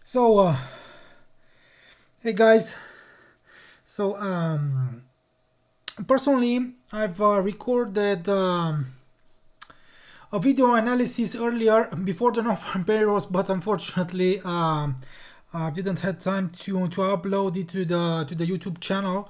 So, hey guys. So, personally, I've recorded a video analysis earlier before the non-farm payrolls, but unfortunately, I didn't have time to upload it to the YouTube channel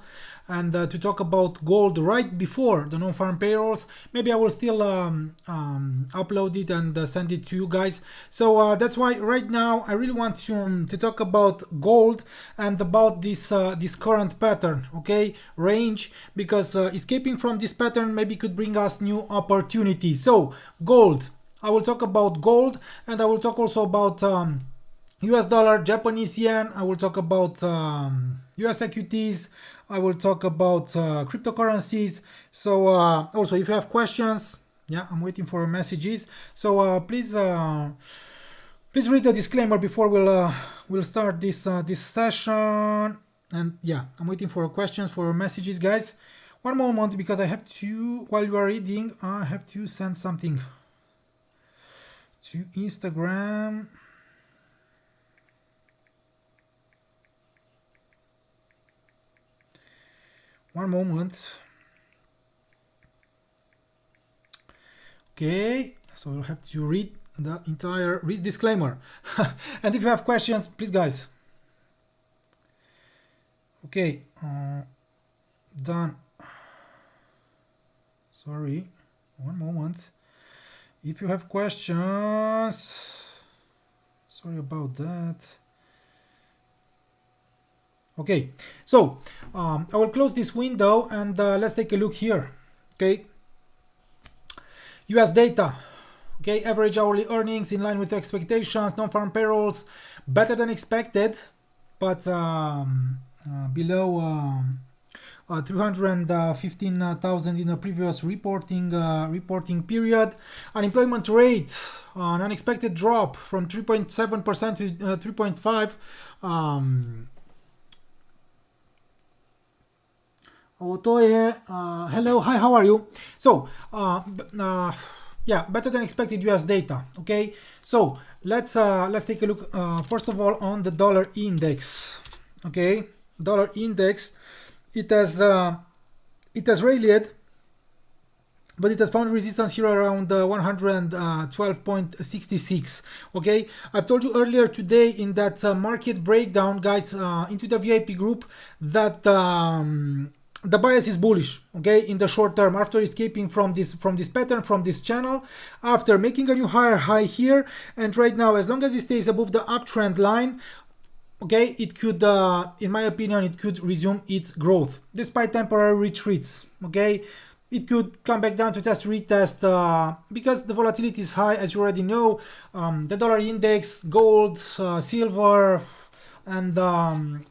and to talk about gold right before the non-farm payrolls. Maybe I will still upload it and send it to you guys. So that's why right now I really want to talk about gold and about this this current pattern, okay, range, because escaping from this pattern maybe could bring us new opportunities. So gold, I will talk about gold, and I will talk also about US dollar, Japanese yen. I will talk about US equities. I will talk about cryptocurrencies. So also, if you have questions, yeah, I'm waiting for messages. So please read the disclaimer before we'll start this this session. And yeah, I'm waiting for questions, for messages, guys. One moment, because I have to, while you are reading, I have to send something to Instagram. One moment. Okay, so you'll have to read the entire disclaimer. And if you have questions, please, guys. Okay, done. Sorry, one moment. If you have questions, sorry about that. Okay, so I will close this window and let's take a look here. Okay, US data. Okay, average hourly earnings in line with expectations. Non-farm payrolls better than expected, but below 315,000 in the previous reporting period. Unemployment rate, an unexpected drop from 3.7% to 3.5%. Hello, hi, how are you? So yeah, better than expected US data. Okay, so let's take a look first of all on the dollar index. Okay, dollar index, it has rallied, but it has found resistance here around 112.66. Okay, I've told you earlier today in that market breakdown, guys, into the VIP group, that the bias is bullish, okay, in the short term, after escaping from this pattern, from this channel, after making a new higher high here. And right now, as long as it stays above the uptrend line, okay, it could, in my opinion, it could resume its growth despite temporary retreats. Okay, it could come back down to retest because the volatility is high, as you already know. The dollar index, gold, silver, and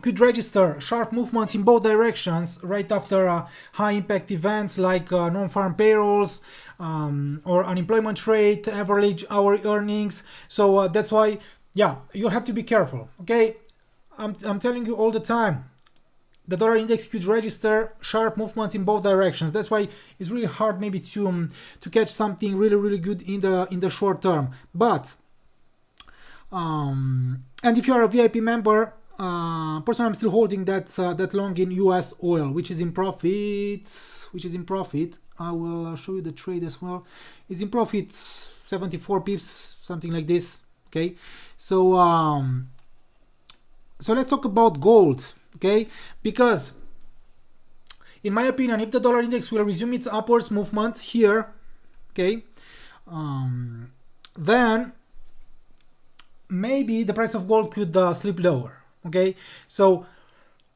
could register sharp movements in both directions right after high impact events like non-farm payrolls or unemployment rate, average hourly earnings. So that's why, yeah, you have to be careful. Okay, I'm telling you all the time, the dollar index could register sharp movements in both directions. That's why it's really hard maybe to catch something really good in the short term. But and if you are a VIP member, personally, I'm still holding that long in US oil, which is in profit. I will show you the trade as well. It's in profit, 74 pips, something like this. Okay, so so let's talk about gold. Okay, because in my opinion, if the dollar index will resume its upwards movement here, okay, then maybe the price of gold could slip lower. Okay, so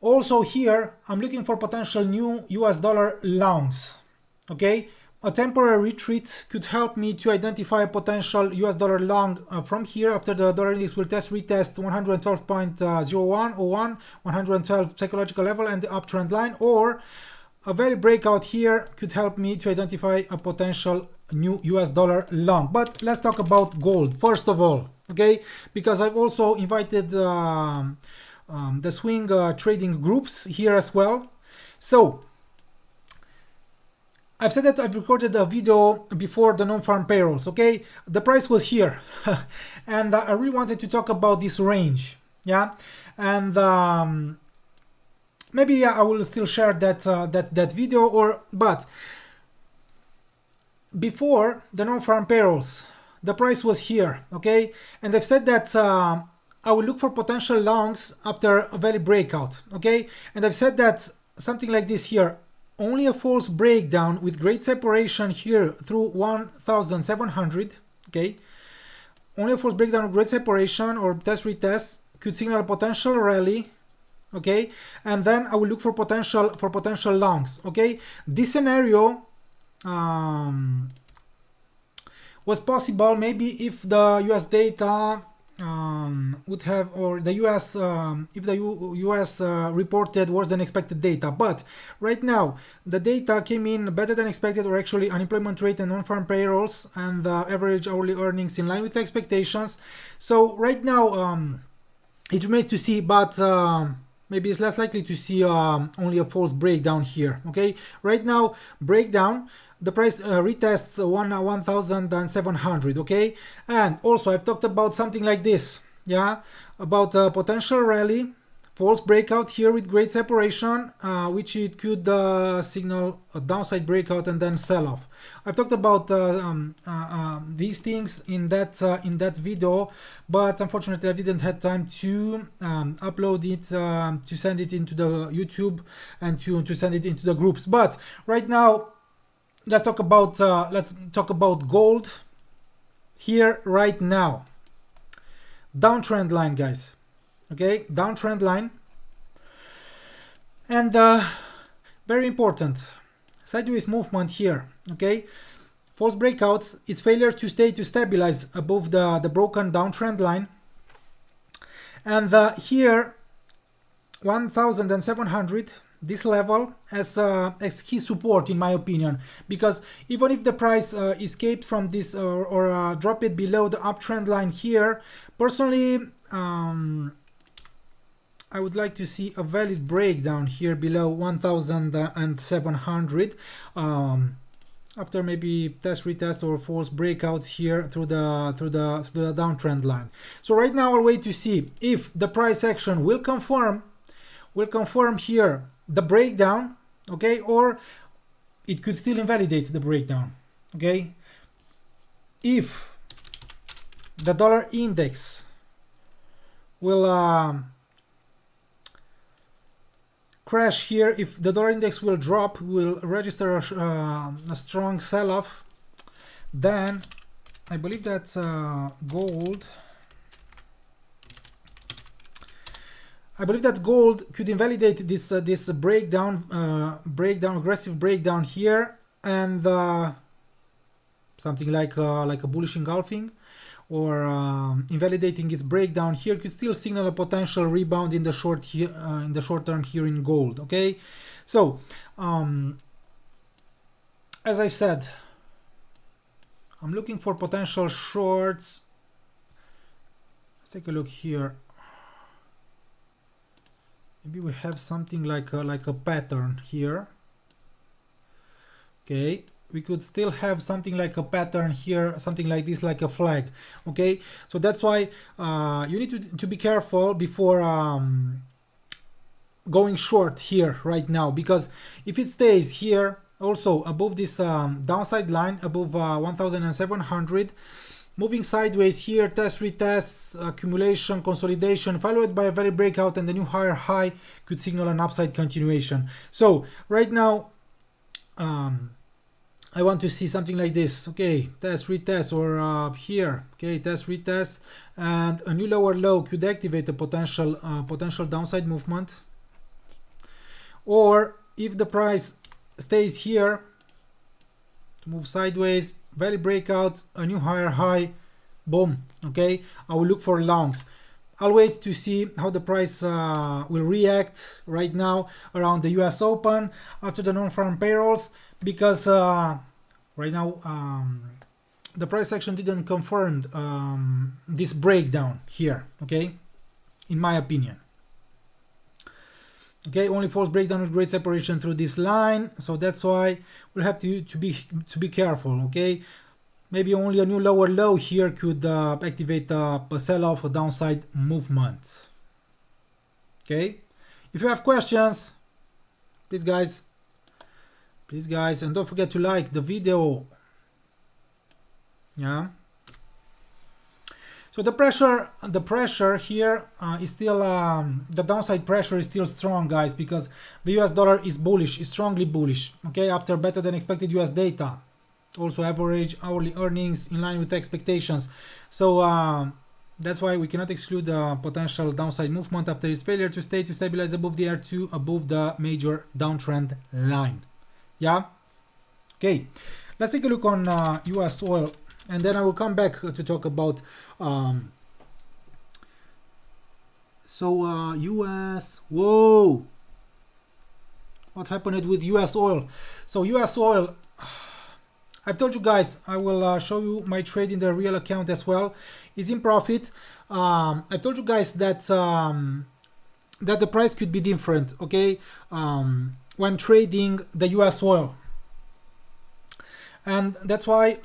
also here I'm looking for potential new US dollar longs. Okay, a temporary retreat could help me to identify a potential US dollar long from here after the dollar index will retest 112.01, 112 psychological level and the uptrend line, or a value breakout here could help me to identify a potential new US dollar long. But let's talk about gold first of all. Okay, because I've also invited the swing trading groups here as well. So I've said that I've recorded a video before the non-farm payrolls, okay? The price was here, and I really wanted to talk about this range, yeah? And maybe I will still share that video, but before the non-farm payrolls, the price was here, okay? And I've said that I will look for potential longs after a value breakout, okay? And I've said that something like this here, only a false breakdown with great separation here through 1700, okay? Only a false breakdown with great separation or test retest could signal a potential rally, okay? And then I will look for potential longs, okay? This scenario was possible maybe if the US data would have, or the US, if the US reported worse than expected data. But right now the data came in better than expected, or actually unemployment rate and non-farm payrolls and the average hourly earnings in line with expectations. So right now it remains to see, but maybe it's less likely to see only a false breakdown here, okay? Right now, breakdown, the price retests 1,700, okay? And also I've talked about something like this, yeah? About a potential rally, false breakout here with great separation, which it could signal a downside breakout and then sell off. I've talked about these things in that video, but unfortunately I didn't have time to upload it, to send it into the YouTube and to send it into the groups. But right now, let's talk about gold here right now. Downtrend line, guys. Okay, downtrend line, and very important, sideways movement here, okay? False breakouts, its failure to stabilize above the broken downtrend line, and here 1,700, this level as key support in my opinion, because even if the price escaped from this or drop it below the uptrend line here, personally I would like to see a valid breakdown here below 1,700 after maybe test retest or false breakouts here through the downtrend line. So right now I'll wait to see if the price action will confirm here the breakdown, okay, or it could still invalidate the breakdown, okay? If the dollar index will crash here, if the dollar index will drop, will register a strong sell-off, then I believe that gold could invalidate this breakdown, aggressive breakdown here, and something like a bullish engulfing, or invalidating its breakdown here could still signal a potential rebound in the short term here in gold, okay? So as I said, I'm looking for potential shorts. Let's take a look here. Maybe we have something like a pattern here, okay? We could still have something like a pattern here, something like this, like a flag, okay? So that's why you need to be careful before going short here right now, because if it stays here also above this downside line, above 1,700, moving sideways here, test retest, accumulation, consolidation, followed by a very breakout and a new higher high could signal an upside continuation. So right now I want to see something like this, okay? Test retest, or here, okay, test retest, and a new lower low could activate a potential downside movement. Or if the price stays here, to move sideways, value breakout, a new higher high, boom, okay? I will look for longs. I'll wait to see how the price will react right now around the US Open after the non-farm payrolls, because right now the price action didn't confirm this breakdown here, okay, in my opinion. Okay, only false breakdown with great separation through this line, so that's why we'll have to be careful. Okay, maybe only a new lower low here could activate a sell-off or downside movement. Okay, if you have questions, please guys, and don't forget to like the video. Yeah. So the pressure here is still, the downside pressure is still strong, guys, because the US dollar is bullish, is strongly bullish, okay, after better than expected US data. Also average hourly earnings in line with expectations. So that's why we cannot exclude the potential downside movement after its failure to stabilize above the R2, above the major downtrend line. Yeah? Okay, let's take a look on US oil. And then I will come back to talk about US. Whoa, what happened with US oil? So US oil, I've told you guys, I will show you my trade in the real account as well, is in profit. I told you guys that that the price could be different, okay, when trading the US oil. And that's why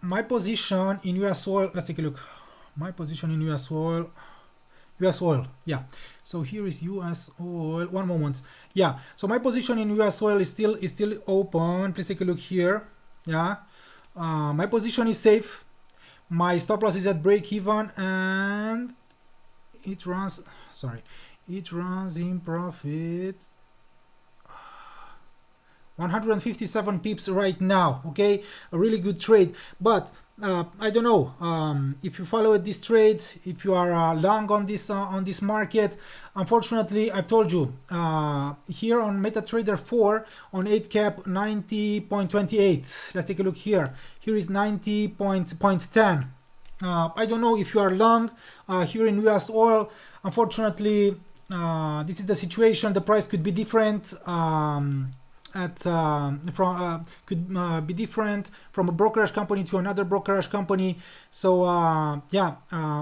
my position in US oil, let's take a look. My position in US oil, yeah. So here is US oil, one moment. Yeah, so my position in US oil is still open. Please take a look here. Yeah, my position is safe. My stop loss is at break even, and it runs in profit. 157 pips right now. Okay, a really good trade, but I don't know if you follow this trade, if you are long on this market. Unfortunately, I've told you here on MetaTrader 4 on 8 cap 90.28. Let's take a look here. Here is 90.10. I don't know if you are long here in US oil. Unfortunately, this is the situation. The price could be different. Could be different from a brokerage company to another brokerage company. So yeah,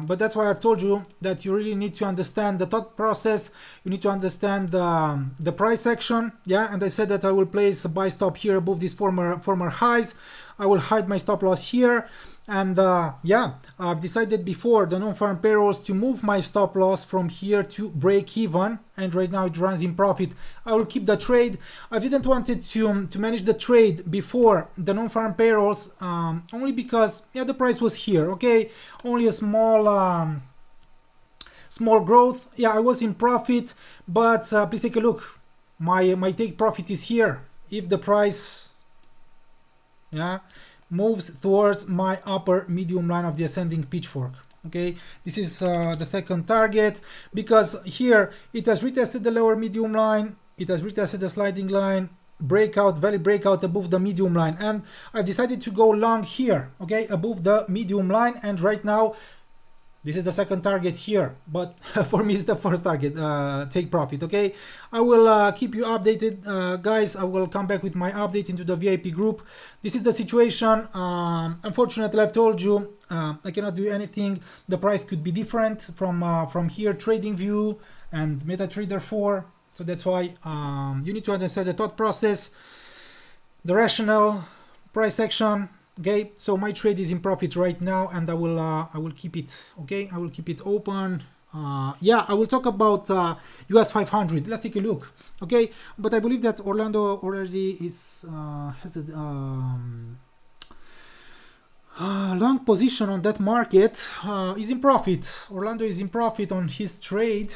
but that's why I've told you that you really need to understand the thought process. You need to understand the price action. Yeah, and I said that I will place a buy stop here above these former highs. I will hide my stop loss here. And yeah, I've decided before the non-farm payrolls to move my stop loss from here to break even, and right now it runs in profit. I will keep the trade. I didn't want it to manage the trade before the non-farm payrolls, only because yeah, the price was here. Okay, only a small growth. Yeah, I was in profit, but please take a look. My take profit is here. If the price, yeah, moves towards my upper medium line of the ascending pitchfork. Okay, this is the second target, because here it has retested the lower medium line, it has retested the sliding line, breakout, value breakout above the medium line, and I've decided to go long here, okay, above the medium line. And right now this is the second target here, but for me it's the first target, take profit. Okay, I will keep you updated, guys. I will come back with my update into the VIP group. This is the situation. Unfortunately, I've told you I cannot do anything. The price could be different from here, trading view and MetaTrader 4. So that's why you need to understand the thought process, the rational price action. Okay, so my trade is in profit right now, and I will keep it. Okay, I will keep it open. Yeah, I will talk about US 500. Let's take a look. Okay, but I believe that Orlando already is has a long position on that market. Is in profit. Orlando is in profit on his trade.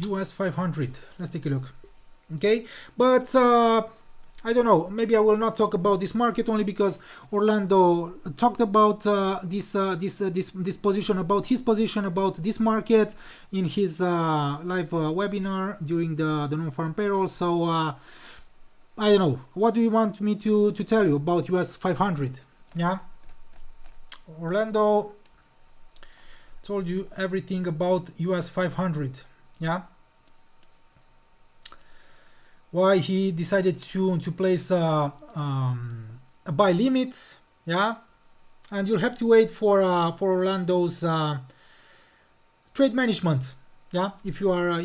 US 500. Let's take a look. Okay, but I don't know, maybe I will not talk about this market, only because Orlando talked about this position, about his position about this market in his live webinar during the non-farm payroll. So I don't know, what do you want me to tell you about US 500? Yeah, Orlando told you everything about US 500. Yeah, why he decided to place a buy limit. Yeah, and you'll have to wait for Orlando's trade management. Yeah, if you are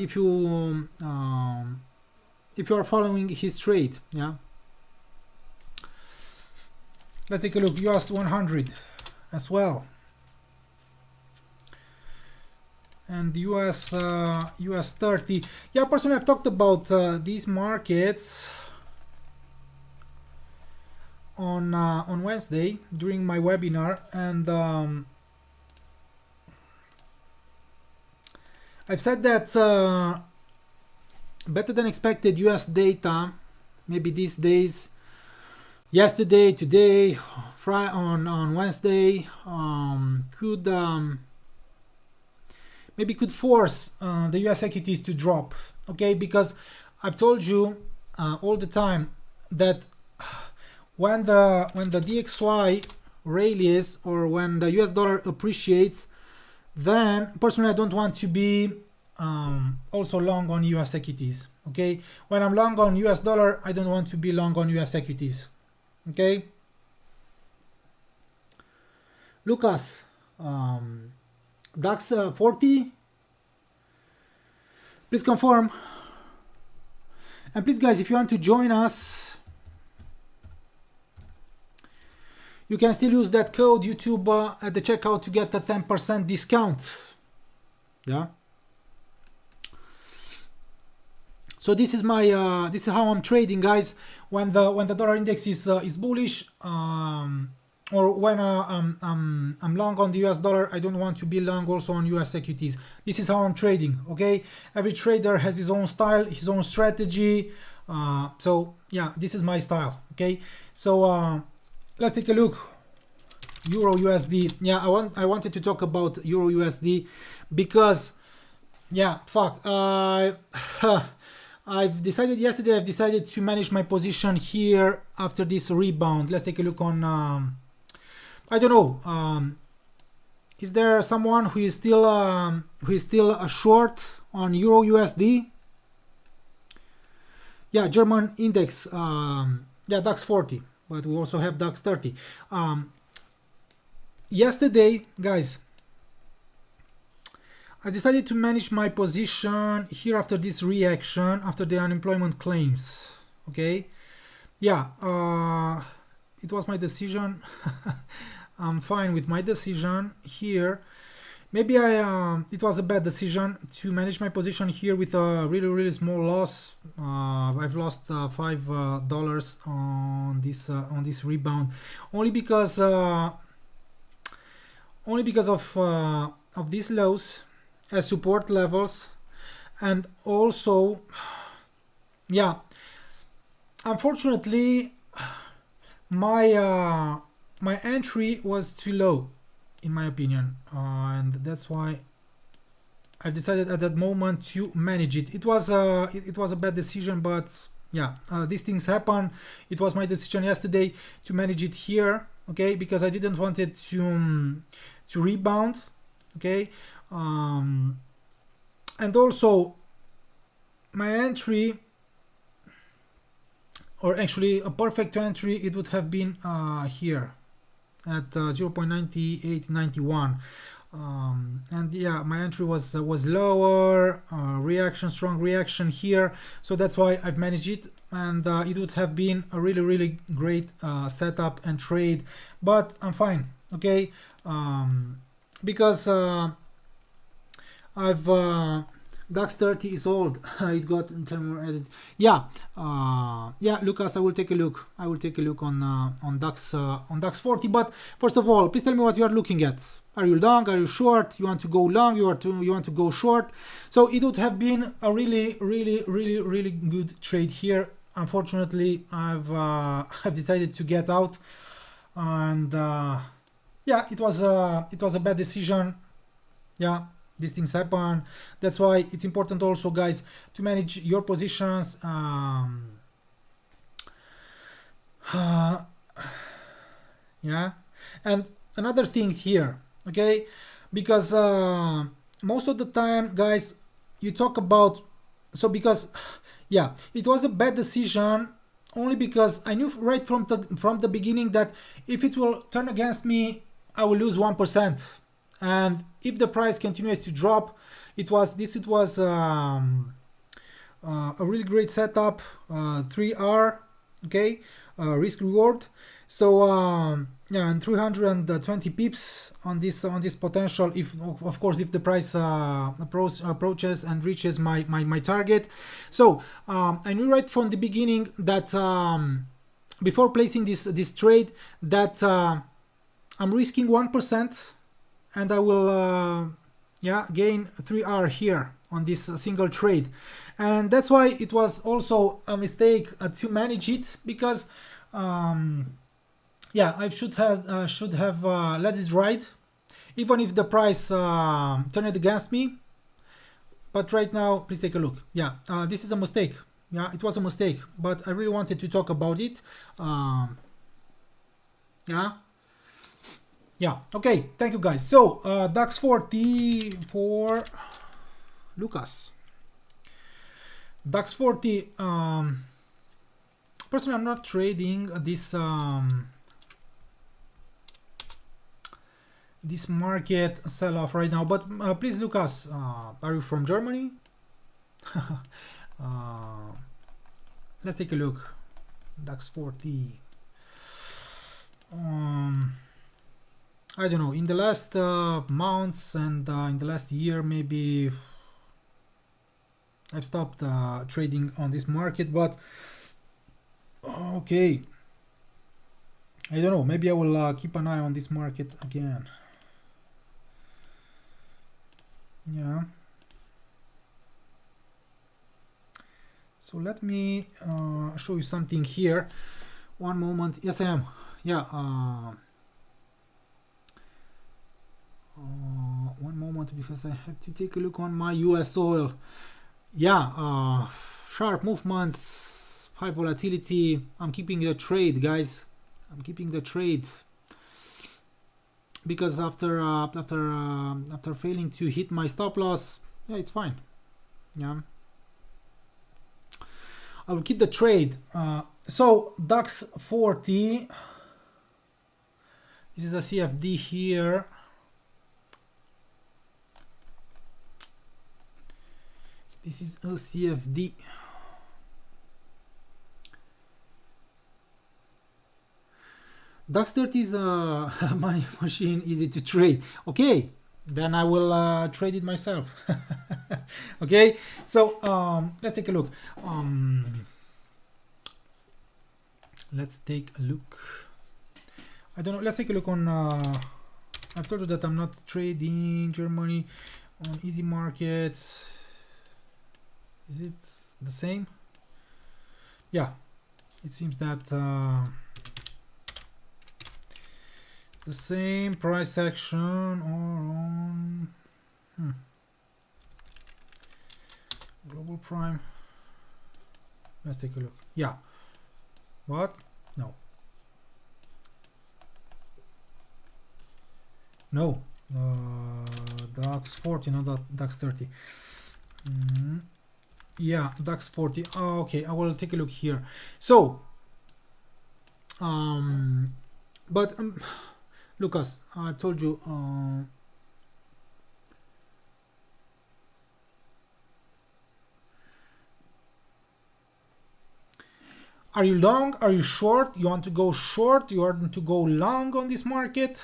following his trade. Yeah, let's take a look. US 100 as well, and US 30. Yeah, personally, I've talked about these markets on Wednesday during my webinar, and I've said that better than expected US data, maybe these days, yesterday, today, Friday, on Wednesday, could maybe could force the US equities to drop. Okay, because I've told you all the time that when the DXY rallies or when the US dollar appreciates, then personally I don't want to be also long on US equities. Okay, when I'm long on US dollar, I don't want to be long on US equities. Okay, Lucas, DAX 40, please confirm. And please guys, if you want to join us, you can still use that code YouTube at the checkout to get a 10% discount. Yeah. So this is my this is how I'm trading, guys. When the dollar index is bullish, or when I'm long on the US dollar, I don't want to be long also on US equities. This is how I'm trading. Okay. Every trader has his own style, his own strategy. So yeah, this is my style. Okay. So let's take a look. Euro USD. Yeah, I wanted to talk about Euro USD because yeah, fuck. I've decided yesterday. I've decided to manage my position here after this rebound. Let's take a look on. I don't know. Is there someone who is still a short on Euro USD? Yeah, German index. Yeah, DAX 40. But we also have DAX 30. Yesterday, guys, I decided to manage my position here after this reaction, after the unemployment claims. Okay, yeah, it was my decision. I'm fine with my decision here. Maybe it was a bad decision to manage my position here with a really small loss. I've lost $5 on this rebound, only because of these lows as support levels, and also yeah, unfortunately my my entry was too low in my opinion, and that's why I decided at that moment to manage it. It was a bad decision, but yeah, these things happen. It was my decision yesterday to manage it here, okay, because I didn't want it to rebound, okay, and also my entry, or actually a perfect entry, it would have been here at 0.9891, and yeah, my entry was lower, strong reaction here, so that's why I've managed it, and it would have been a really great setup and trade, but I'm fine, okay, because I've DAX 30 is old. It got more added. Yeah, yeah, Lucas, I will take a look. I will take a look on DAX 40. But first of all, please tell me what you are looking at. Are you long? Are you short? You want to go long? You want to go short? So it would have been a really good trade here. Unfortunately, I've decided to get out, and yeah, it was a bad decision. Yeah. These things happen. That's why it's important also, guys, to manage your positions. Yeah, and another thing here, okay, because most of the time, guys, you talk about, so because yeah, it was a bad decision only because I knew right from the beginning that if it will turn against me, I will lose 1%. and if the price continues to drop, it was a really great setup, 3R, okay, risk reward. So yeah, and 320 pips on this potential, if of course if the price approaches and reaches my target. So I knew right from the beginning that before placing this trade that I'm risking 1%, and I will yeah, gain 3R here on this single trade. And that's why it was also a mistake to manage it, because yeah, I should have let it ride, even if the price turned against me. But right now, please take a look. Yeah, this is a mistake. Yeah, it was a mistake, but I really wanted to talk about it. Yeah, okay, thank you guys. So DAX 40 for Lucas. DAX 40, personally I'm not trading this this market sell-off right now, but please, Lucas, are you from Germany? Let's take a look. DAX 40. I don't know, in the last months and in the last year, maybe I've stopped trading on this market, but okay, I don't know, maybe I will keep an eye on this market again. Yeah, so let me show you something here. One moment. Yes, I am. Yeah, one moment, because I have to take a look on my US oil. Yeah, sharp movements, high volatility. I'm keeping the trade, guys. I'm keeping the trade, because after failing to hit my stop loss, yeah, it's fine. Yeah, I will keep the trade. So DAX 40, this is a CFD here. This is a CFD. DAX 30 is a money machine, easy to trade. Okay, then I will trade it myself. Okay, so let's take a look. Let's take a look. I don't know. Let's take a look on. I've told you that I'm not trading Germany on easy markets. Is it the same? Yeah, it seems that the same price action or on global prime. Let's take a look. Yeah. What? No. No. DAX 40, not DAX 30. Yeah, DAX 40. Oh, okay, I will take a look here. So, but Lucas, I told you. Are you long? Are you short? You want to go short? You want to go long on this market?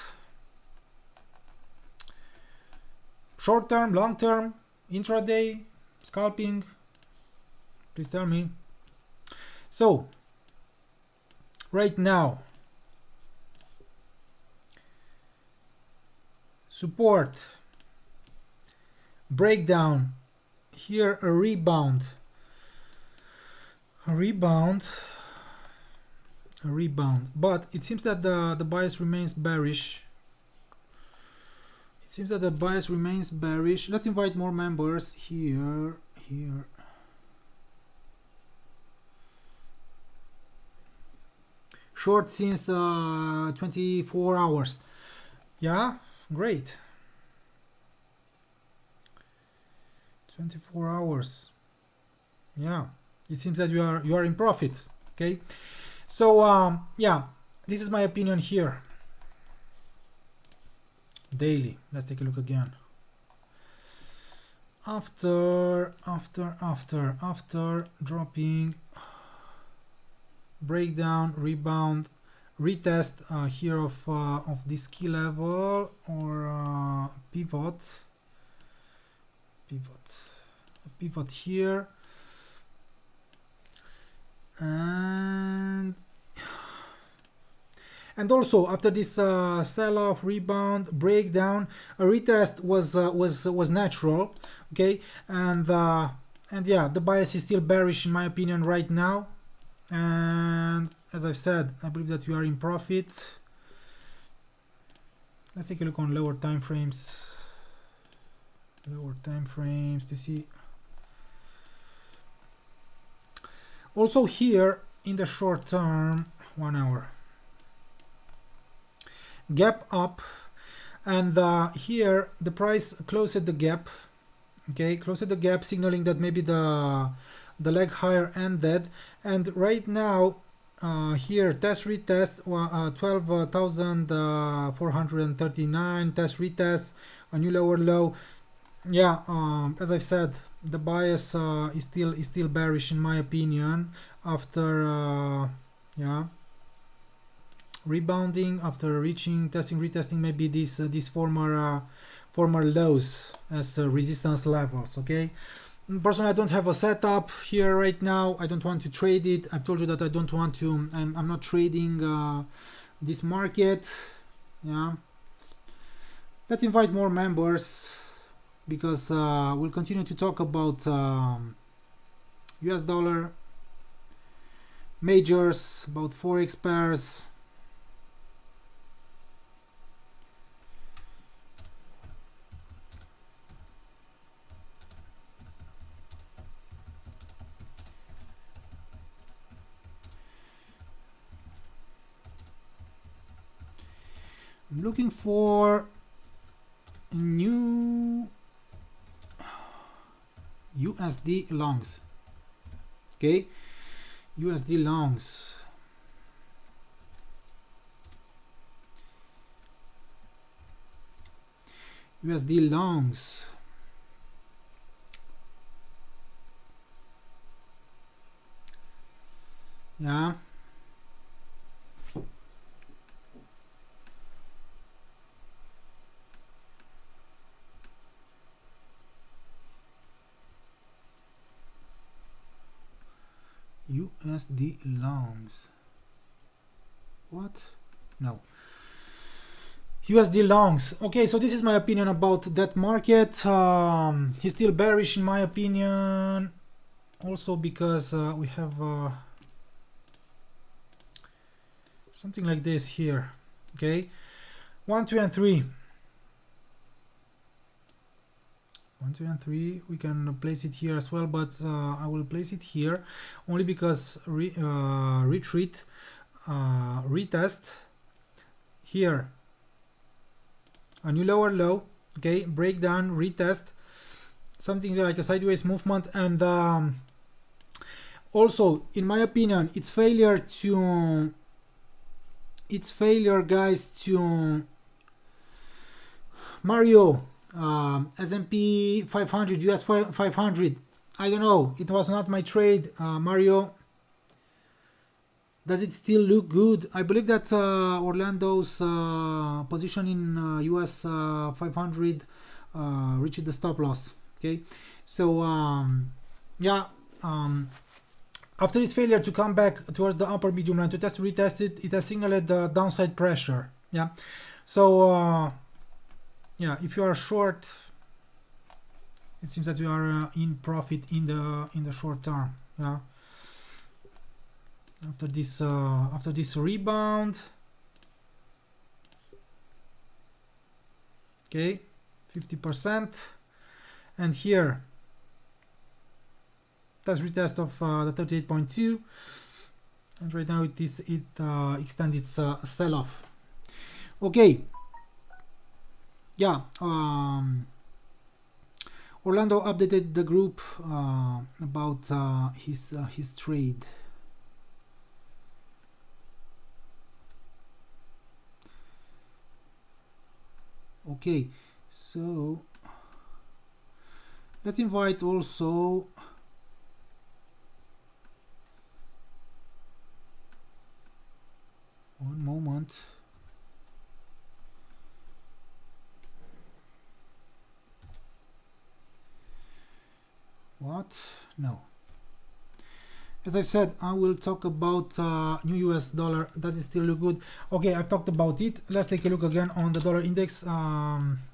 Short term, long term, intraday, scalping? Please tell me. So, right now, support, breakdown, here a rebound, but it seems that the bias remains bearish. It seems that the bias remains bearish. Let's invite more members here. Short since 24 hours. Yeah, great. 24 hours. Yeah, it seems that you are in profit. Okay, so yeah, this is my opinion here. daily. Let's take a look again. After dropping, breakdown, rebound, retest here of this key level, or pivot here, and also after this sell-off, rebound, breakdown, a retest was natural, okay, and yeah, the bias is still bearish in my opinion right now, and as I've said, I believe that we are in profit. Let's take a look on lower time frames. To see. Also here in the short term, 1 hour. Gap up, and here the price closed the gap, okay, closed the gap, signaling that maybe the leg higher ended, and right now here test retest 12,439, test retest, a new lower low. Yeah, as I've said, the bias is still bearish in my opinion after yeah, rebounding, after reaching, testing, retesting maybe these former lows as resistance levels, okay. Personally, I don't have a setup here right now. I don't want to trade it. I've told you that I don't want to. I'm not trading this market. Yeah, let's invite more members, because we'll continue to talk about US dollar, majors, about Forex pairs. I'm looking for new USD longs, okay, USD longs. USD longs. Yeah. USD longs. What? No. USD longs. Okay, so this is my opinion about that market. He's still bearish in my opinion. Also because we have something like this here. Okay, 1, 2, and 3. 1, 2, and 3. We can place it here as well, but I will place it here only because retreat, retest here, a new lower low, okay, breakdown, retest, something like a sideways movement, and also in my opinion it's failure guys to Mario, S&P 500, US 500. I don't know, it was not my trade. Mario, does it still look good? I believe that Orlando's position in US 500 reached the stop loss. Okay, so yeah, after its failure to come back towards the upper medium line to retest it, it has signaled the downside pressure. Yeah, so yeah, if you are short, it seems that you are in profit in the short term. Yeah, after this rebound, okay, 50%, and here that's retest of the 38.2, and right now it extends its sell-off. Okay, yeah, Orlando updated the group about his trade. Okay, so let's invite also one moment. What? No. As I've said, I will talk about new US dollar. Does it still look good? Okay, I've talked about it. Let's take a look again on the dollar index,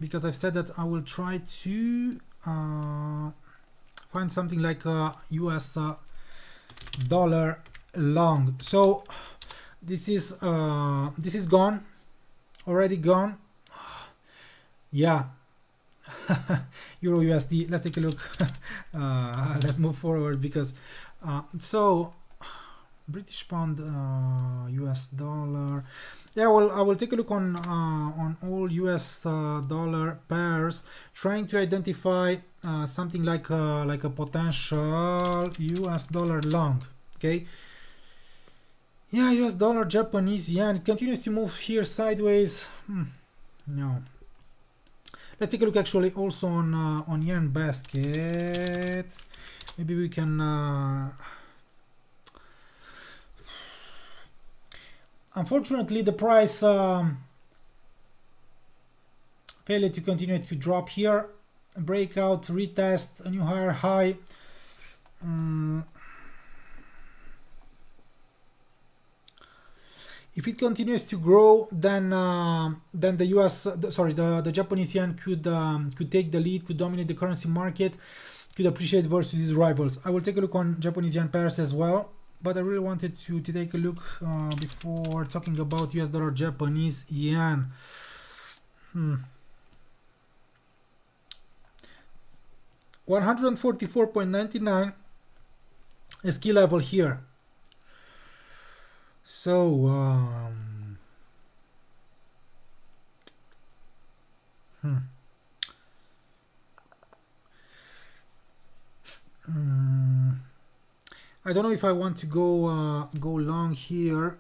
because I've said that I will try to find something like a US dollar long. So this is gone, already gone. Yeah. Euro USD. Let's take a look. Let's move forward because so British pound, US dollar. Yeah, well, I will take a look on all US dollar pairs, trying to identify something like a potential US dollar long. Okay. Yeah, US dollar, Japanese yen. It continues to move here sideways. No. Let's take a look actually also on yen basket. Maybe we can unfortunately the price failed to continue to drop here. Breakout, retest, a new higher high. If it continues to grow, then the US, the Japanese yen could take the lead, could dominate the currency market, could appreciate versus its rivals. I will take a look on Japanese yen pairs as well, but I really wanted to take a look before talking about US dollar, Japanese yen. 144.99 is key level here. So I don't know if I want to go long here.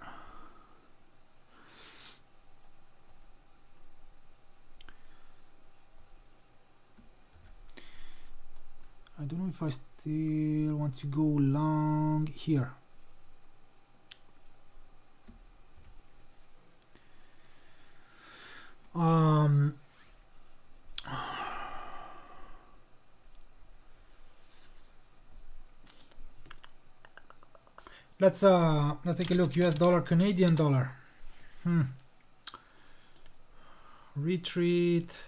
I don't know if I still want to go long here. Let's take a look. US dollar, Canadian dollar. Retreat.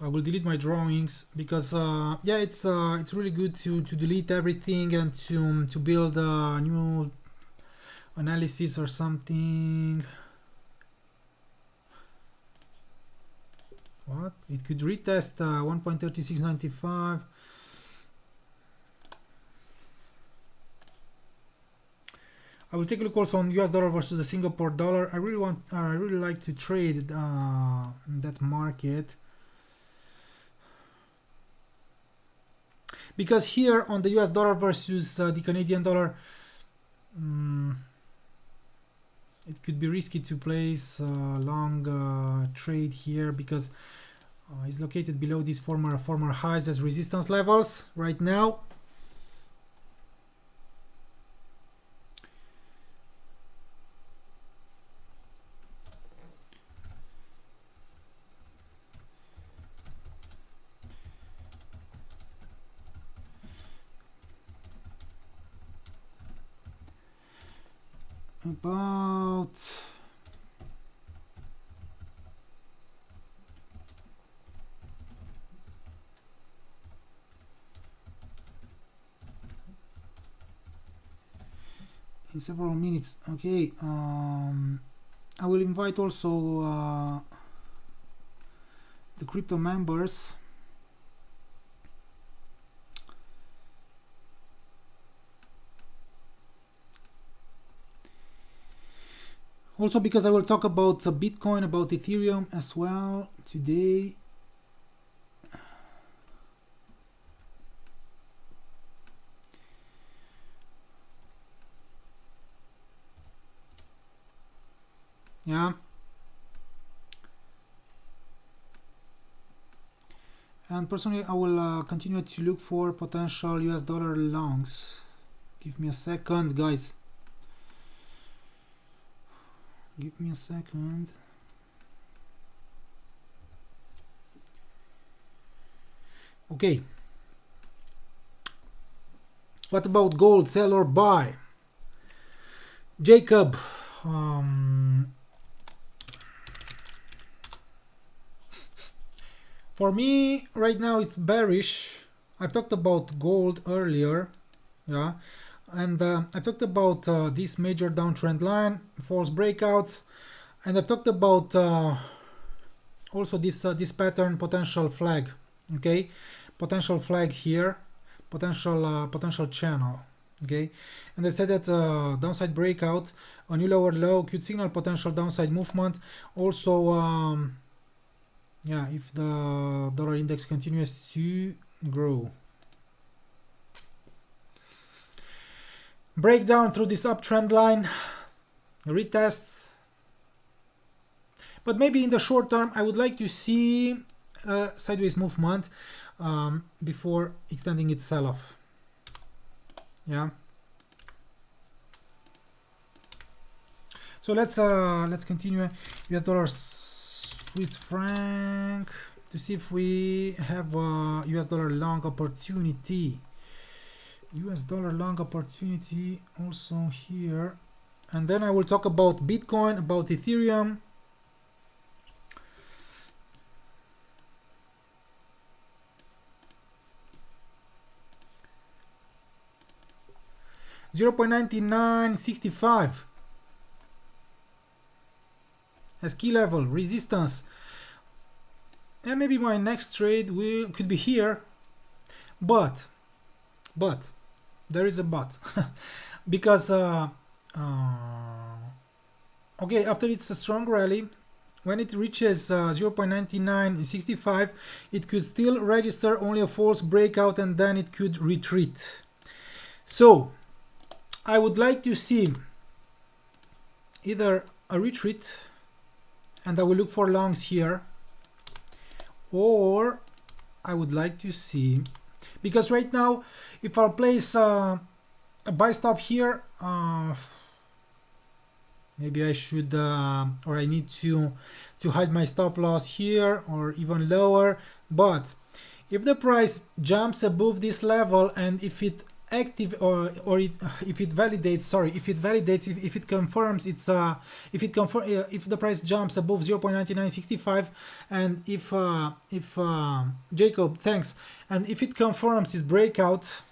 I will delete my drawings because yeah, it's really good to delete everything and to build a new analysis or something. What? It could retest 1.3695. I will take a look also on US dollar versus the Singapore dollar. I really like to trade that market, because here on the US dollar versus the Canadian dollar, it could be risky to place long trade here because it's located below these former highs as resistance levels right now. About in several minutes. Okay, I will invite also the crypto members. Also because I will talk about Bitcoin, about Ethereum as well today. Yeah. And personally, I will continue to look for potential US dollar longs. Give me a second, guys. Give me a second. Okay. What about gold? Sell or buy? Jacob. For me, right now it's bearish. I've talked about gold earlier, yeah, and I've talked about this major downtrend line, false breakouts, and I've talked about also this pattern, potential flag, okay, potential flag here, potential channel, okay, and I said that downside breakout, a new lower low could signal potential downside movement. Also, yeah, if the dollar index continues to grow. Breakdown through this uptrend line, retest. But maybe in the short term, I would like to see a sideways movement before extending its sell-off. Yeah. So let's continue. US dollar, Swiss franc, to see if we have a US dollar long opportunity. US dollar long opportunity also here. And then I will talk about Bitcoin, about Ethereum. $0.9965 as key level, resistance. And maybe my next trade could be here, but there is a but. Because okay, after it's a strong rally, when it reaches 0.9965, it could still register only a false breakout and then it could retreat. So I would like to see either a retreat, and I will look for longs here, or I would like to see, because right now if I'll place a buy stop here, maybe I should or I need to hide my stop loss here or even lower. But if the price jumps above this level, and if it if it confirms it's if the price jumps above 0.9965, and if Jacob, thanks, and if it confirms its breakout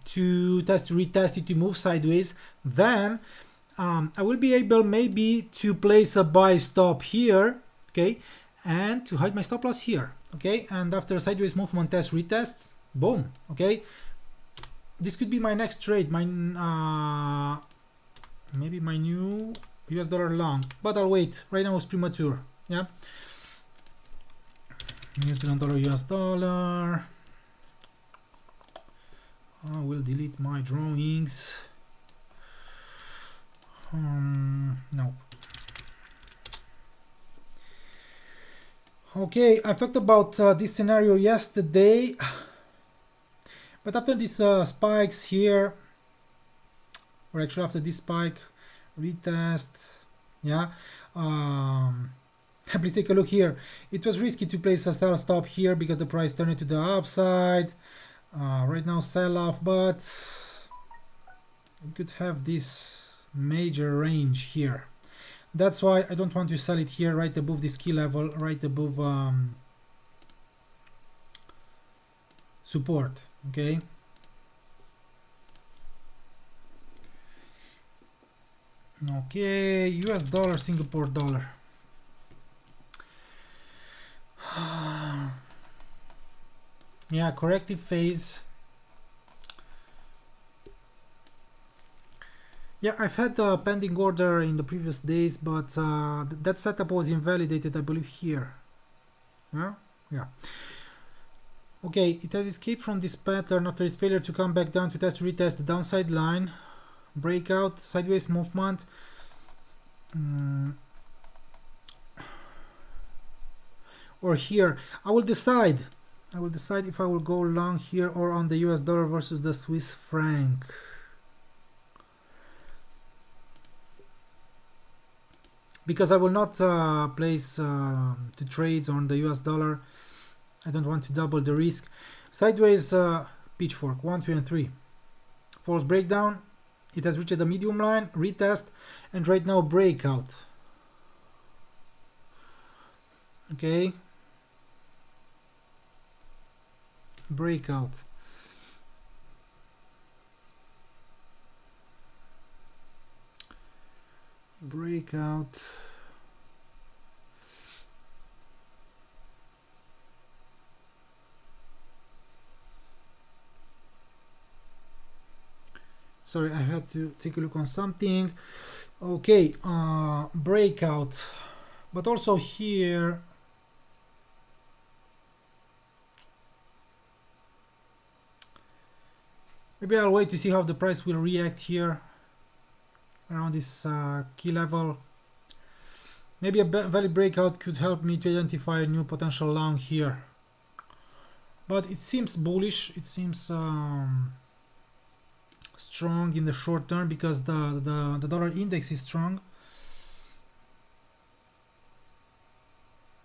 to retest it to move sideways, then I will be able maybe to place a buy stop here, okay, and to hide my stop loss here, okay, and after sideways movement test retests, boom, okay. This could be my next trade, my maybe my new US dollar long, but I'll wait. Right now it's premature. Yeah. New Zealand dollar, US dollar. I will delete my drawings. No. Okay, I talked about this scenario yesterday. But after these spikes here, or actually after this spike, retest, yeah, please take a look here. It was risky to place a sell stop here because the price turned it to the upside. Right now sell off, but we could have this major range here. That's why I don't want to sell it here right above this key level, right above support. Okay. Okay, US dollar, Singapore dollar. Yeah, corrective phase. Yeah, I've had a pending order in the previous days, but that setup was invalidated, I believe, here. Yeah, yeah. Okay, it has escaped from this pattern after its failure to come back down to retest the downside line, breakout, sideways movement. Or here, I will decide I will decide if I will go long here or on the US dollar versus the Swiss franc. Because I will not place the trades on the US dollar. I don't want to double the risk. Sideways pitchfork 1, 2 and 3. False breakdown. It has reached the medium line, retest, and right now breakout. Okay. Breakout. Breakout. Sorry, I had to take a look on something. Okay, breakout. But also here, maybe I'll wait to see how the price will react here around this key level. Maybe a valid breakout could help me to identify a new potential long here. But it seems bullish. It seems strong in the short term because the dollar index is strong.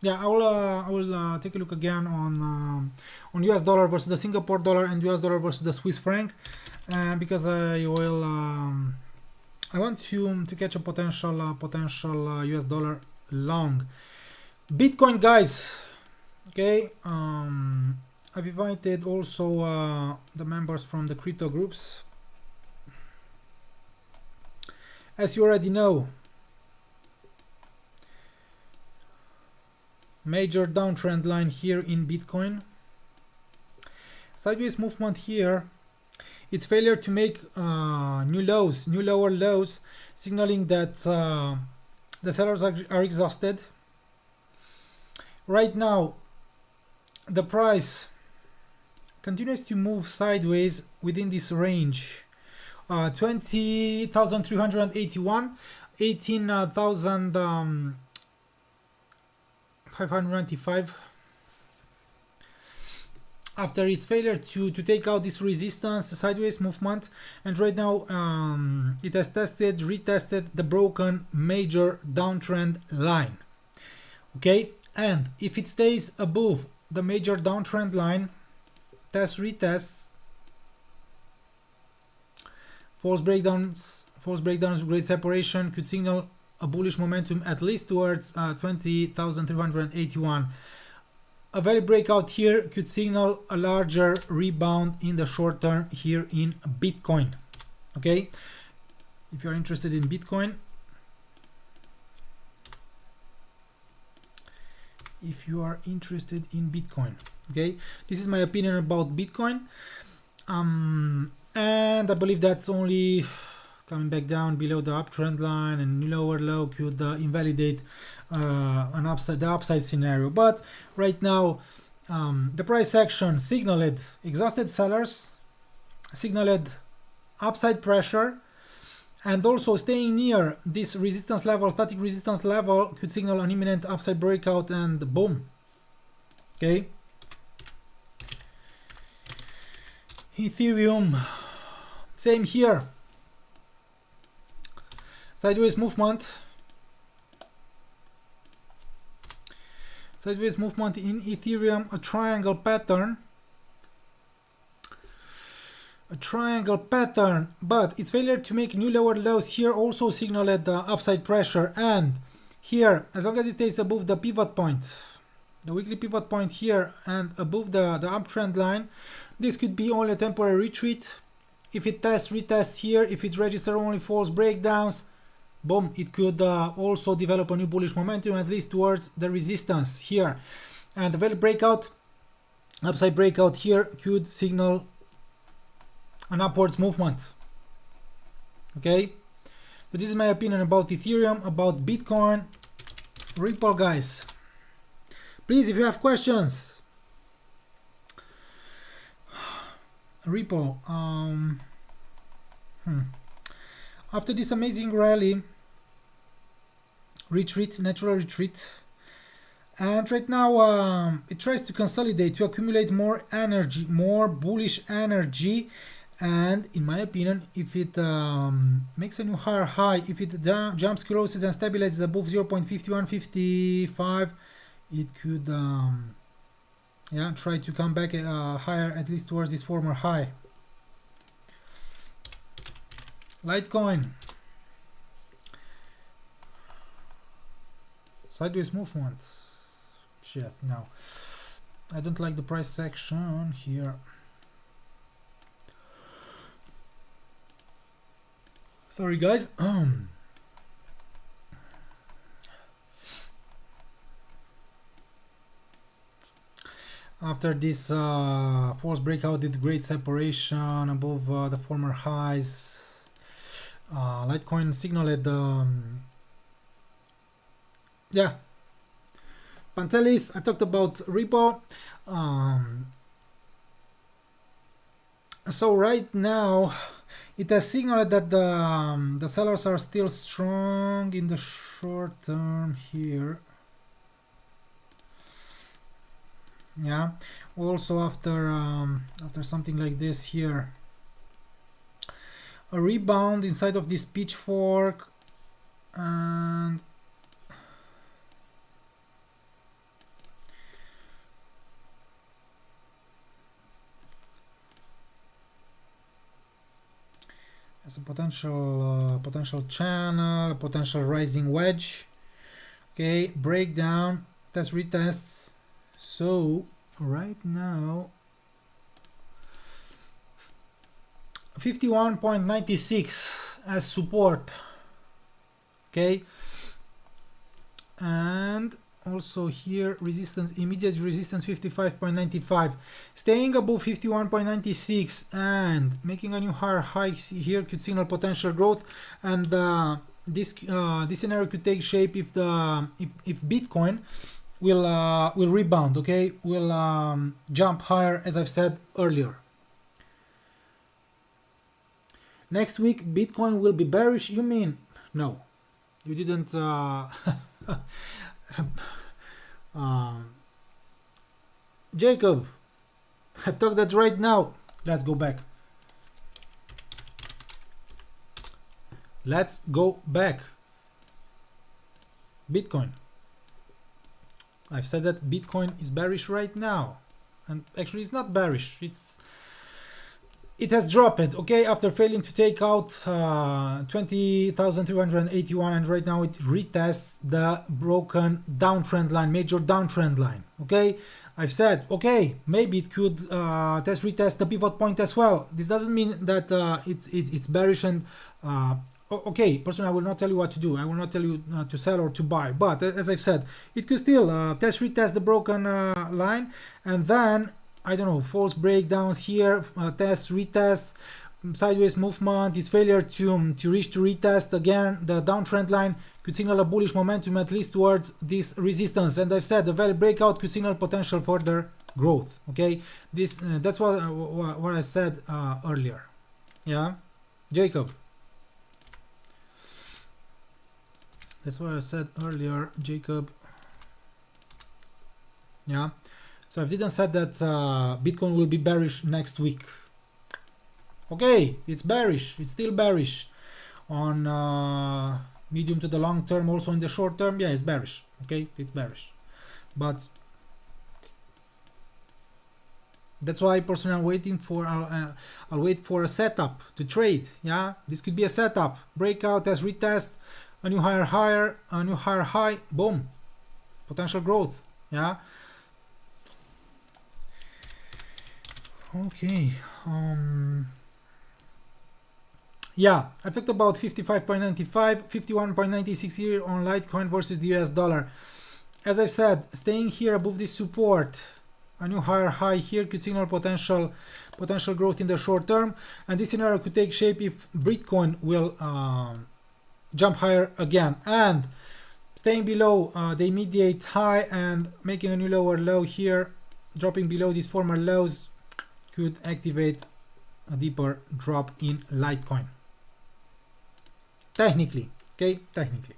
Yeah, I will take a look again on US dollar versus the Singapore dollar and US dollar versus the Swiss franc, because I want to catch a potential US dollar long. Bitcoin, guys. Okay, I've invited also the members from the crypto groups. As you already know, major downtrend line here in Bitcoin. Sideways movement here. Its failure to make new lower lows, signaling that the sellers are exhausted. Right now, the price continues to move sideways within this range. 20,381, 18,595. After its failure to take out this resistance, sideways movement, and right now it has retested the broken major downtrend line. Okay, and if it stays above the major downtrend line, retests, false breakdowns, great separation could signal a bullish momentum at least towards 20,381. A valid breakout here could signal a larger rebound in the short term here in Bitcoin. Okay, if you're interested in Bitcoin, okay, this is my opinion about Bitcoin, and I believe that's only coming back down below the uptrend line, and lower low could invalidate the upside scenario. But right now, the price action signaled exhausted sellers, signaled upside pressure, and also staying near this resistance level, static resistance level, could signal an imminent upside breakout, and boom. Okay. Ethereum, same here. Sideways movement. Sideways movement in Ethereum, a triangle pattern. But its failure to make new lower lows here also signaled the upside pressure. And here, as long as it stays above the pivot point, the weekly pivot point here, and above the uptrend line, this could be only a temporary retreat. If it retests here, if it registers only false breakdowns, boom, it could also develop a new bullish momentum, at least towards the resistance here. And the valid breakout, upside breakout here, could signal an upwards movement. Okay, so this is my opinion about Ethereum, about Bitcoin. Ripple, guys, please, if you have questions. Ripple, after this amazing rally, natural retreat, And right now it tries to consolidate, to accumulate more energy, more bullish energy. And in my opinion, if it makes a new higher high, if it jumps, closes and stabilizes above 0.5155, it could yeah, try to come back higher, at least towards this former high. Litecoin, sideways movement. Shit, no, I don't like the price section here. Sorry guys. After this false breakout did great separation above the former highs, Litecoin signaled yeah, Pantelis. I talked about repo. So right now it has signaled that the sellers are still strong in the short term here. Yeah, also after something like this here, a rebound inside of this pitchfork, and as a potential channel, a potential rising wedge. Okay, breakdown, test retests. So right now 51.96 as support. Okay, and also here resistance, immediate resistance 55.95, staying above 51.96 and making a new higher high here could signal potential growth. And this scenario could take shape if Bitcoin will rebound. Okay, will jump higher, as I've said earlier. Next week Bitcoin will be bearish, you mean? No, you didn't Jacob, I've talked that right now. Let's go back. Let's go back. Bitcoin. I've said that Bitcoin is bearish right now, and actually it's not bearish. It has dropped, okay, after failing to take out 20,381, and right now it retests the broken downtrend line, major downtrend line. Okay, I've said, okay, maybe it could retest the pivot point as well. This doesn't mean that it's bearish. And okay, personally, I will not tell you what to do. I will not tell you to sell or to buy. But as I've said, it could still retest the broken line, and then, I don't know, false breakdowns here, retest, sideways movement, its failure to retest again the downtrend line could signal a bullish momentum, at least towards this resistance. And I've said the value breakout could signal potential further growth. Okay, this that's what I said earlier. Yeah, Jacob. That's what I said earlier, Jacob. Yeah. So I didn't say that Bitcoin will be bearish next week. Okay, it's bearish. It's still bearish on medium to the long term. Also in the short term, yeah, it's bearish. Okay, it's bearish. But that's why personally I'm waiting for I'll wait for a setup to trade. Yeah, this could be a setup, breakout as retest, a new higher, a new higher high, boom, potential growth. Yeah. Okay. Yeah, I talked about 55.95, 51.96 here on Litecoin versus the US dollar. As I said, staying here above this support, a new higher high here could signal potential growth in the short term, and this scenario could take shape if Bitcoin will jump higher again, and staying below the immediate high and making a new lower low here, dropping below these former lows, could activate a deeper drop in Litecoin. Technically, okay, technically.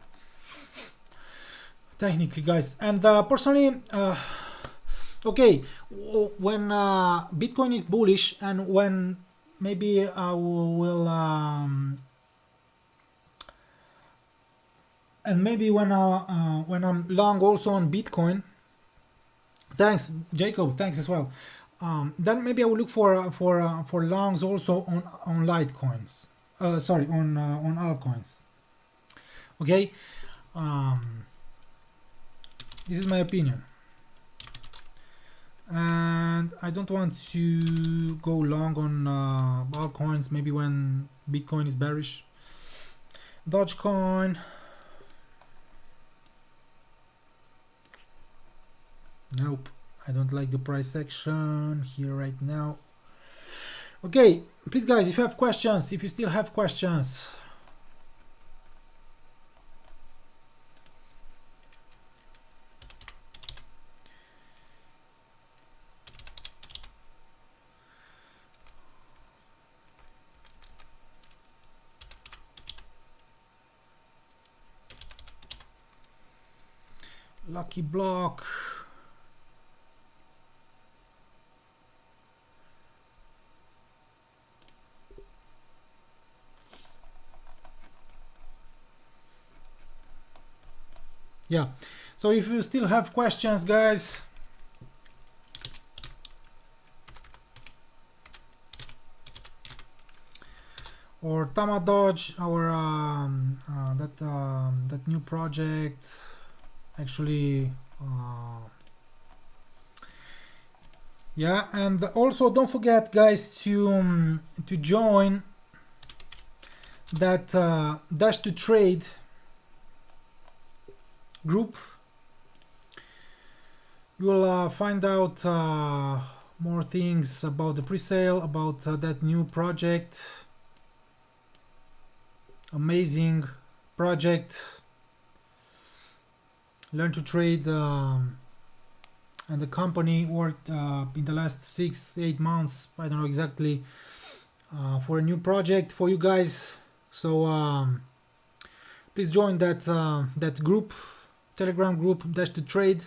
technically, guys. And personally, okay, when Bitcoin is bullish and when maybe I will and maybe when I'm long also on Bitcoin. Thanks, Jacob. Thanks as well. Then maybe I will look for longs also on Litecoins. Sorry, on altcoins. Okay. This is my opinion, and I don't want to go long on altcoins. Maybe when Bitcoin is bearish. Dogecoin. Nope, I don't like the price action here right now. Okay, please guys, if you have questions, if you still have questions. Lucky block. Yeah, so if you still have questions, guys, or Tamadodge, our that new project, actually, yeah, and also don't forget, guys, to join that Dash to Trade group. You will find out more things about the pre-sale, about that new project, amazing project. Learn to Trade, and the company worked in the last 6-8 months, I don't know exactly, for a new project for you guys. So please join that group, Telegram group, Dash to Trade.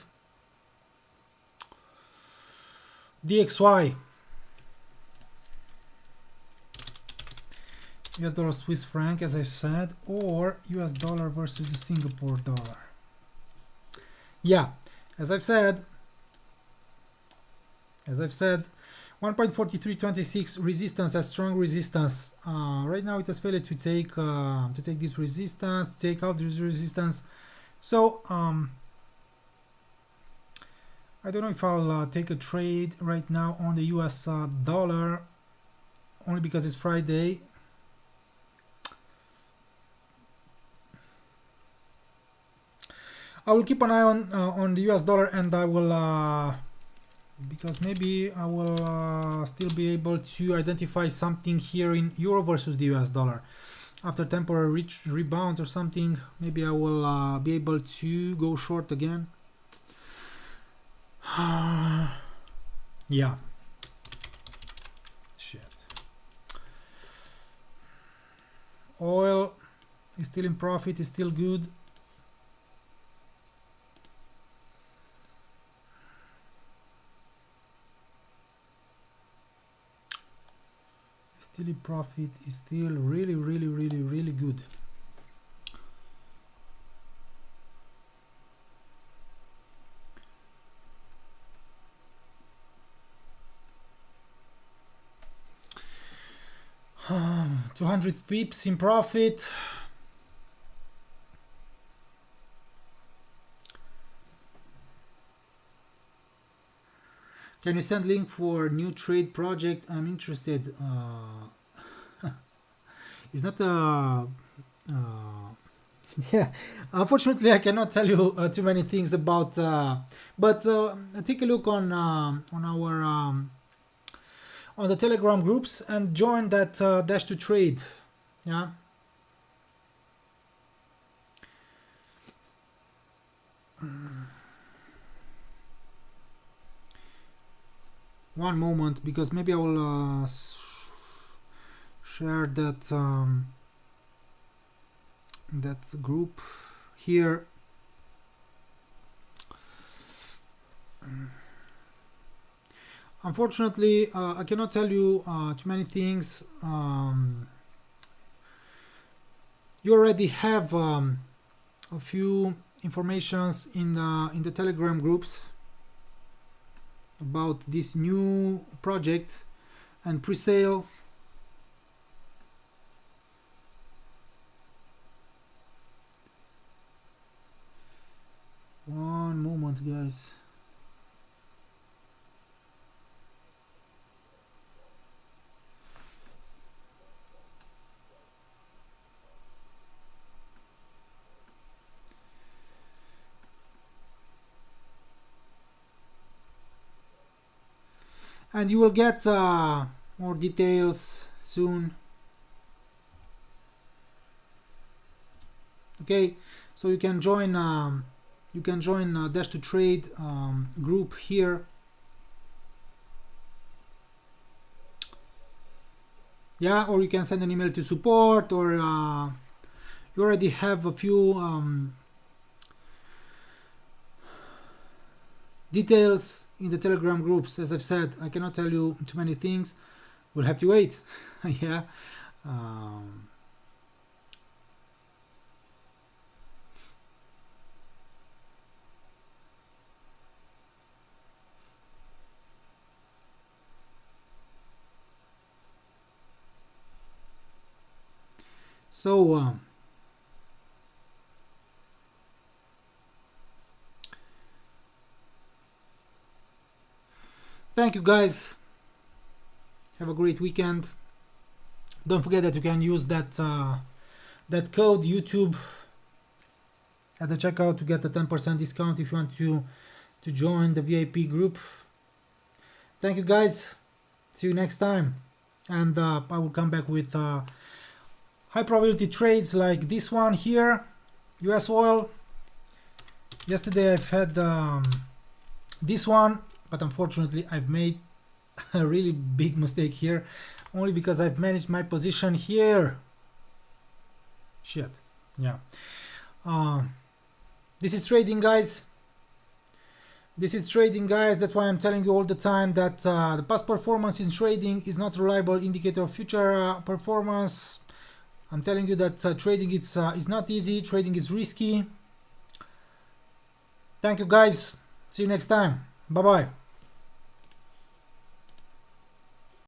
DXY, US dollar Swiss franc, as I said, or US dollar versus the Singapore dollar. Yeah, as I've said, 1.4326 resistance, a strong resistance. Right now it has failed to take this resistance, to take out this resistance. So I don't know if I'll take a trade right now on the US dollar, only because it's Friday. I will keep an eye on the US dollar, and I will because maybe I will still be able to identify something here in euro versus the US dollar after temporary rebounds or something. Maybe I will be able to go short again. Yeah, shit. Oil is still in profit, is still good. Still in profit, is still really good. Uh, 200 pips in profit. Can you send link for new trade project? I'm interested. It's not yeah, unfortunately I cannot tell you too many things about, but take a look on our on the Telegram groups and join that Dash to Trade. Yeah. One moment, because maybe I will share that that group here. Unfortunately, I cannot tell you too many things. You already have a few informations in the Telegram groups about this new project and pre-sale. One moment, guys. And you will get more details soon. Okay, so you can join Dash to Trade group here. Yeah, or you can send an email to support, or you already have a few details in the Telegram groups. As I've said, I cannot tell you too many things. We'll have to wait. Yeah. So thank you, guys. Have a great weekend. Don't forget that you can use that code YouTube at the checkout to get a 10% discount if you want to join the VIP group. Thank you, guys. See you next time. And I will come back with high probability trades like this one here, US oil. Yesterday I've had this one, but unfortunately I've made a really big mistake here, only because I've managed my position here. Shit. Yeah. This is trading, guys. This is trading, guys. That's why I'm telling you all the time that the past performance in trading is not a reliable indicator of future performance. I'm telling you that trading is not easy. Trading is risky. Thank you, guys. See you next time. Bye-bye.